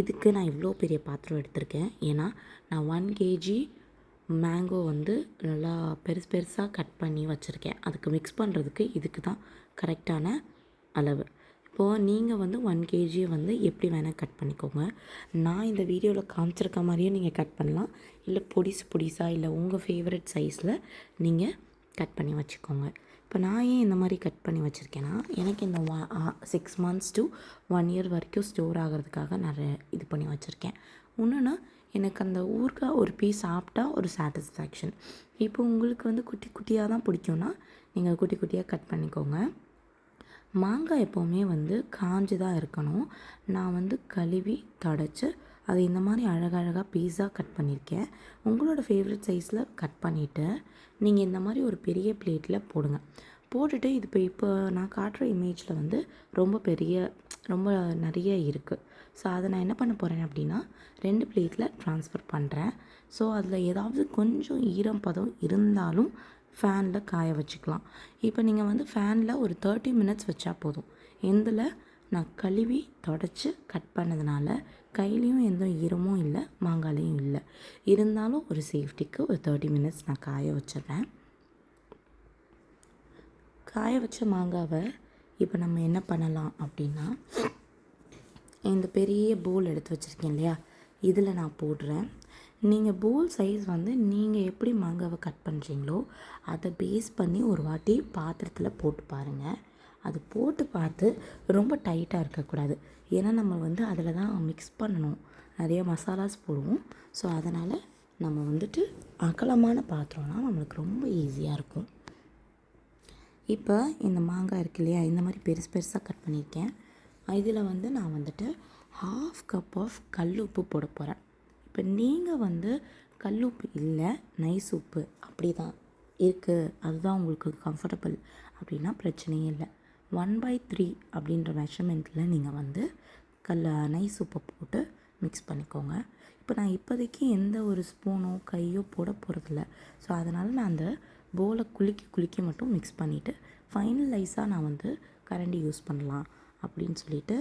இதுக்கு நான் இவ்வளோ பெரிய பாத்திரம் எடுத்திருக்கேன். ஏன்னா நான் 1 கேஜி மேங்கோ வந்து நல்லா பெருசு பெருசாக கட் பண்ணி வச்சுருக்கேன். அதுக்கு மிக்ஸ் பண்ணுறதுக்கு இதுக்கு தான் கரெக்டான அளவு. இப்போது நீங்கள் வந்து 1 கேஜியை வந்து எப்படி வேணால் கட் பண்ணிக்கோங்க. நான் இந்த வீடியோவில் காமிச்சிருக்க மாதிரியும் நீங்கள் கட் பண்ணலாம். இல்லை பொடிசாக இல்லை உங்கள் ஃபேவரட் சைஸில் நீங்கள் கட் பண்ணி வச்சுக்கோங்க. இப்போ நான் ஏன் இந்த மாதிரி கட் பண்ணி வச்சுருக்கேன்னா, எனக்கு இந்த 6 months to 1 year வரைக்கும் ஸ்டோர் ஆகிறதுக்காக நிறைய இது பண்ணி வச்சுருக்கேன். இன்னொன்று, எனக்கு அந்த ஊறுகாய் ஒரு பீஸ் சாப்பிட்டா ஒரு சாட்டிஸ்ஃபேக்ஷன். இப்போ உங்களுக்கு வந்து குட்டி குட்டியாக தான் பிடிக்கும்னா நீங்கள் குட்டி குட்டியாக கட் பண்ணிக்கோங்க. மாங்காய் எப்போவுமே வந்து காஞ்சு தான் இருக்கணும். நான் வந்து கழுவி தொடச்சி அதை இந்த மாதிரி அழகழகாக பீஸாக கட் பண்ணியிருக்கேன். உங்களோட ஃபேவரட் சைஸில் கட் பண்ணிவிட்டு நீங்கள் இந்த மாதிரி ஒரு பெரிய பிளேட்டில் போடுங்க. போட்டுட்டு இது இப்போ நான் காட்டுற இமேஜில் வந்து ரொம்ப நிறைய இருக்குது. ஸோ அதை நான் என்ன பண்ண போகிறேன் அப்படின்னா 2 பிளேட்டில் ட்ரான்ஸ்ஃபர் பண்ணுறேன். ஸோ அதில் ஏதாவது கொஞ்சம் ஈரப்பதம் இருந்தாலும் ஃபேனில் காய வச்சுக்கலாம். இப்போ நீங்கள் வந்து ஃபேனில் ஒரு 30 minutes வச்சா போதும். எந்தில் நான் கழுவி தொடச்சி கட் பண்ணதுனால கையிலையும் எந்த ஈரமும் இல்லை, மாங்காயிலையும் இல்லை. இருந்தாலும் ஒரு சேஃப்டிக்கு ஒரு 30 minutes நான் காய வச்சிடுறேன். காய வச்ச மாங்காவை இப்போ நம்ம என்ன பண்ணலாம் அப்படின்னா, இந்த பெரிய போல் எடுத்து வச்சுருக்கேன் இல்லையா, இதில் நான் போடுறேன். நீங்கள் போல் சைஸ் வந்து நீங்கள் எப்படி மாங்காவை கட் பண்ணுறீங்களோ அதை பேஸ் பண்ணி ஒரு வாட்டி பாத்திரத்தில் போட்டு பாருங்கள். அது போட்டு பார்த்து ரொம்ப டைட்டாக இருக்கக்கூடாது. ஏன்னா நம்ம வந்து அதில் தான் மிக்ஸ் பண்ணணும், நிறைய மசாலாஸ் போடுவோம். ஸோ அதனால் நம்ம வந்துட்டு அகலமான பாத்திரம்னா நம்மளுக்கு ரொம்ப ஈஸியாக இருக்கும். இப்போ இந்த மாங்காய் இருக்கு இல்லையா, இந்த மாதிரி பெருசாக கட் பண்ணியிருக்கேன். இதில் வந்து நான் வந்துட்டு 1/2 cup ஆஃப் கல் உப்பு போட போகிறேன். இப்போ நீங்கள் வந்து கல் உப்பு இல்லை, நைஸ் உப்பு அப்படி தான் இருக்குது, அதுதான் உங்களுக்கு கம்ஃபர்டபுள் அப்படின்னா பிரச்சனையே இல்லை. 1/3 அப்படின்ற மெஷர்மெண்ட்டில் நீங்கள் வந்து நைஸ் உப்பை போட்டு மிக்ஸ் பண்ணிக்கோங்க. இப்போ நான் இப்போதைக்கு எந்த ஒரு ஸ்பூனோ கையோ போட போகிறதில்ல. ஸோ அதனால் நான் அந்த போலை குலுக்கி மட்டும் மிக்ஸ் பண்ணிவிட்டு ஃபைனலைஸாக நான் வந்து கரண்டி யூஸ் பண்ணலாம் அப்படின்னு சொல்லிட்டு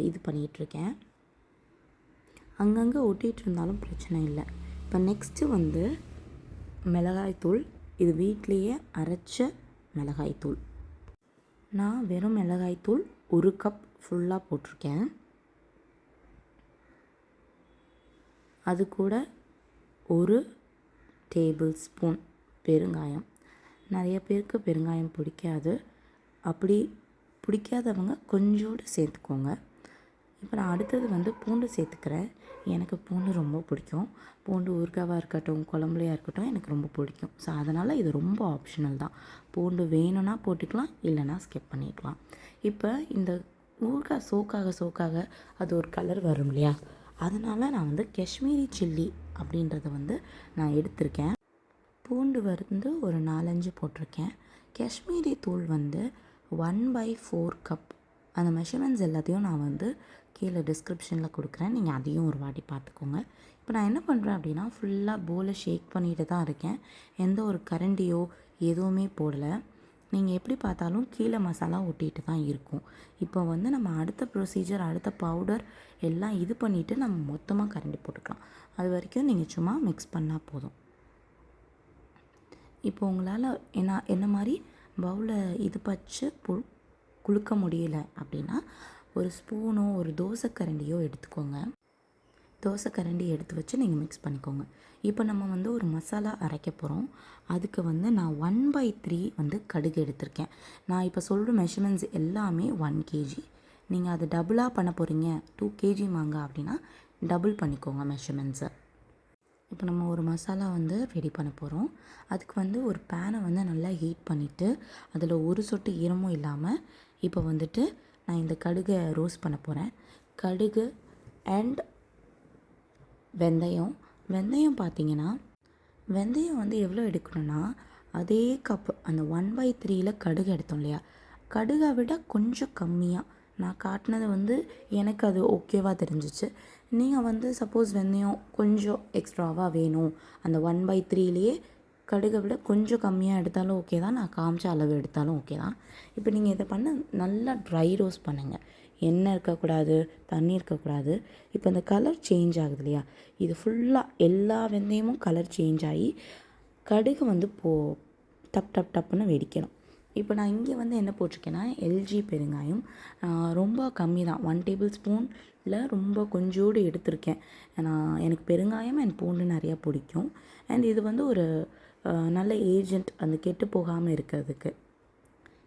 இது பண்ணிகிட்ருக்கேன். அங்கங்கே ஒட்டிகிட்டு இருந்தாலும் பிரச்சனை இல்லை. இப்போ நெக்ஸ்ட்டு வந்து மிளகாய்த்தூள். இது வீட்லேயே அரைச்ச மிளகாய்த்தூள். நான் வெறும் மிளகாய்த்தூள் 1 cup ஃபுல்லாக போட்டிருக்கேன். அது கூட 1 tablespoon பெருங்காயம். நிறைய பேருக்கு பெருங்காயம் பிடிக்காது. அப்படி பிடிக்காதவங்க கொஞ்சோடு சேர்த்துக்கோங்க. இப்போ நான் அடுத்தது வந்து பூண்டு சேர்த்துக்கிறேன். எனக்கு பூண்டு ரொம்ப பிடிக்கும். பூண்டு ஊறுகாவாக இருக்கட்டும், குழம்புலையாக இருக்கட்டும், எனக்கு ரொம்ப பிடிக்கும். ஸோ அதனால் இது ரொம்ப ஆப்ஷனல் தான். பூண்டு வேணும்னா போட்டுக்கலாம், இல்லைனா ஸ்கிப் பண்ணிக்கலாம். இப்போ இந்த ஊறுகாய் சோக்காக அது ஒரு கலர் வரும் இல்லையா, அதனால் நான் வந்து காஷ்மீரி சில்லி அப்படின்றத வந்து நான் எடுத்திருக்கேன். பூண்டு வந்து ஒரு 4-5 போட்டிருக்கேன். காஷ்மீரி தூள் வந்து 1/4 cup. அந்த மெஷர்மெண்ட்ஸ் எல்லாத்தையும் நான் வந்து கீழே டிஸ்கிரிப்ஷனில் கொடுக்குறேன், நீங்கள் அதையும் ஒரு வாட்டி பார்த்துக்கோங்க. இப்போ நான் என்ன பண்ணுறேன் அப்படின்னா, ஃபுல்லாக போலை ஷேக் பண்ணிட்டு தான் இருக்கேன். எந்த ஒரு கரண்டியோ எதுவுமே போடலை. நீங்கள் எப்படி பார்த்தாலும் கீழே மசாலா ஒட்டிகிட்டு தான் இருக்கும். இப்போ வந்து நம்ம அடுத்த ப்ரொசீஜர், அடுத்த பவுடர் எல்லாம் இது பண்ணிவிட்டு நம்ம மொத்தமாக கரண்டி போட்டுக்கலாம். அது வரைக்கும் நீங்கள் சும்மா மிக்ஸ் பண்ணால் போதும். இப்போ உங்களால் என்ன மாதிரி பவுலை இது பச்சு குலுக்க முடியல அப்படின்னா ஒரு ஸ்பூனோ ஒரு தோசைக்கரண்டியோ எடுத்துக்கோங்க. தோசைக்கரண்டி எடுத்து வச்சு நீங்கள் மிக்ஸ் பண்ணிக்கோங்க. இப்போ நம்ம வந்து ஒரு மசாலா அரைக்க போகிறோம். அதுக்கு வந்து நான் 1/3 வந்து கடுகு எடுத்திருக்கேன். நான் இப்போ சொல்கிற மெஷர்மெண்ட்ஸ் எல்லாமே 1 kg. நீங்கள் அதை டபுளாக பண்ண போகிறீங்க, 2 kg மாங்காய் அப்படின்னா டபுள் பண்ணிக்கோங்க மெஷர்மெண்ட்ஸை. இப்போ நம்ம ஒரு மசாலா வந்து ரெடி பண்ண போகிறோம். அதுக்கு வந்து ஒரு பேனை வந்து நல்லா ஹீட் பண்ணிவிட்டு அதில் ஒரு சொட்டு ஈரமும் இல்லாமல் இப்போ வந்துட்டு நான் இந்த கடுகை ரோஸ்ட் பண்ண போகிறேன். கடுகு அண்ட் வெந்தயம் பார்த்தீங்கன்னா, வெந்தயம் வந்து எவ்வளோ எடுக்கணும்னா அதே கப் அந்த 1/3 கடுகு எடுத்தோம் இல்லையா, கடுகை விட கொஞ்சம் கம்மியாக நான் காட்டினது வந்து எனக்கு அது ஓகேவாக தெரிஞ்சிச்சு. நீங்கள் வந்து சப்போஸ் வெந்தயம் கொஞ்சம் எக்ஸ்ட்ராவாக வேணும், அந்த 1/3லேயே கடுகை விட கொஞ்சம் கம்மியாக எடுத்தாலும் ஓகே தான், நான் காமிச்ச அளவு எடுத்தாலும் ஓகே தான். இப்போ நீங்கள் இதை நல்லா ட்ரை ரோஸ்ட் பண்ணுங்கள். எண்ணெய் இருக்கக்கூடாது, தண்ணி இருக்கக்கூடாது. இப்போ இந்த கலர் சேஞ்ச் ஆகுது இல்லையா, இது ஃபுல்லாக எல்லா வெந்தயமும் கலர் சேஞ்ச் ஆகி கடுகு வந்து டப் டப் டப்புன்னு வெடிக்கணும். இப்போ நான் இங்கே வந்து என்ன போட்டிருக்கேன்னா எல்ஜி பெருங்காயம் ரொம்ப கம்மி தான், 1 டேபிள் ஸ்பூனில் ரொம்ப கொஞ்சோடு எடுத்திருக்கேன். எனக்கு பெருங்காயம் அண்ட் பூண்டு நிறையா பிடிக்கும். அண்ட் இது வந்து ஒரு நல்ல ஏஜென்ட் அந்த கெட்டு போகாமல் இருக்கிறதுக்கு.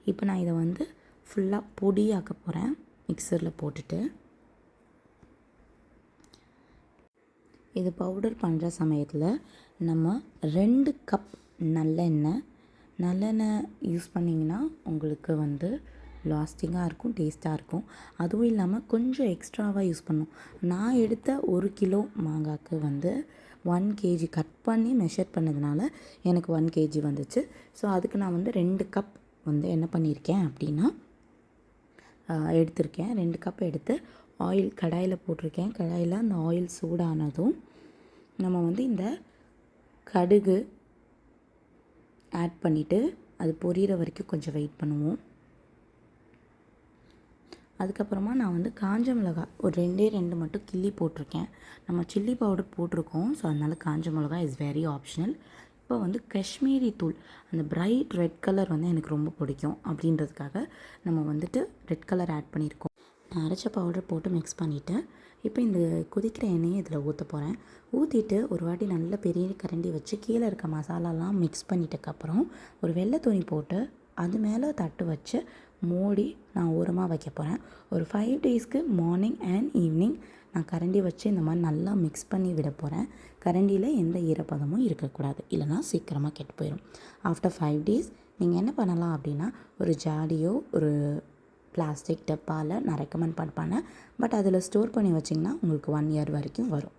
இப்போ நான் இதை வந்து ஃபுல்லாக பொடியாக்க போகிறேன் மிக்சரில் போட்டுட்டு. இது பவுடர் பண்ணுற சமயத்தில் நம்ம 2 கப் நல்லெண்ணெய் யூஸ் பண்ணிங்கன்னா உங்களுக்கு வந்து லாஸ்டிங்காக இருக்கும், டேஸ்ட்டாக இருக்கும். அதுவும் இல்லாமல் கொஞ்சம் எக்ஸ்ட்ராவாக யூஸ் பண்ணணும். நான் எடுத்த 1 கிலோ மாங்காய்க்கு வந்து 1 kg கட் பண்ணி மெஷர் பண்ணதுனால எனக்கு 1 kg வந்துச்சு. ஸோ அதுக்கு நான் வந்து 2 கப் வந்து என்ன பண்ணியிருக்கேன் அப்படின்னா எடுத்திருக்கேன். 2 கப் எடுத்து ஆயில் கடாயில் போட்டிருக்கேன். கடாயில் அந்த ஆயில் சூடானதும் நம்ம வந்து இந்த கடுகு ஆட் பண்ணிவிட்டு அது பொரியிற வரைக்கும் கொஞ்சம் வெயிட் பண்ணுவோம். அதுக்கப்புறமா நான் வந்து காஞ்ச மிளகாய் ஒரு 2 மட்டும் கிள்ளி போட்டிருக்கேன். நம்ம சில்லி பவுடர் போட்டிருக்கோம், ஸோ அதனால் காஞ்ச மிளகாய் இஸ் வெரி ஆப்ஷனல். இப்போ வந்து காஷ்மீரி தூள், அந்த பிரைட் ரெட் கலர் வந்து எனக்கு ரொம்ப பிடிக்கும் அப்படின்றதுக்காக நம்ம வந்துட்டு ரெட் கலர் ஆட் பண்ணியிருக்கோம். நான் அரைச்ச பவுடர் போட்டு மிக்ஸ் பண்ணிவிட்டு இப்போ இந்த கொதிக்கிற எண்ணெயை இதில் ஊற்ற போகிறேன். ஊற்றிட்டு ஒரு வாட்டி நல்ல பெரிய கரண்டி வச்சு கீழே இருக்க மசாலாலாம் மிக்ஸ் பண்ணிட்டதுக்கப்புறம் ஒரு வெள்ளை துணி போட்டு அது மேலே தட்டு வச்சு மூடி நான் ஓரமாக வைக்க போகிறேன். ஒரு 5 டேஸ்க்கு மார்னிங் அண்ட் ஈவினிங் நான் கரண்டி வச்சு இந்த மாதிரி நல்லா மிக்ஸ் பண்ணி விட போகிறேன். கரண்டியில் எந்த ஈரப்பதமும் இருக்கக்கூடாது, இல்லைனா சீக்கிரமாக கெட்டு போயிடும். ஆஃப்டர் 5 டேஸ் நீங்கள் என்ன பண்ணலாம் அப்படின்னா ஒரு ஜாடியோ ஒரு பிளாஸ்டிக் டப்பாவில் நான் ரெக்கமெண்ட் பண்ணுறேன். பட் அதில் ஸ்டோர் பண்ணி வச்சிங்கன்னா உங்களுக்கு 1 year வரைக்கும் வரும்.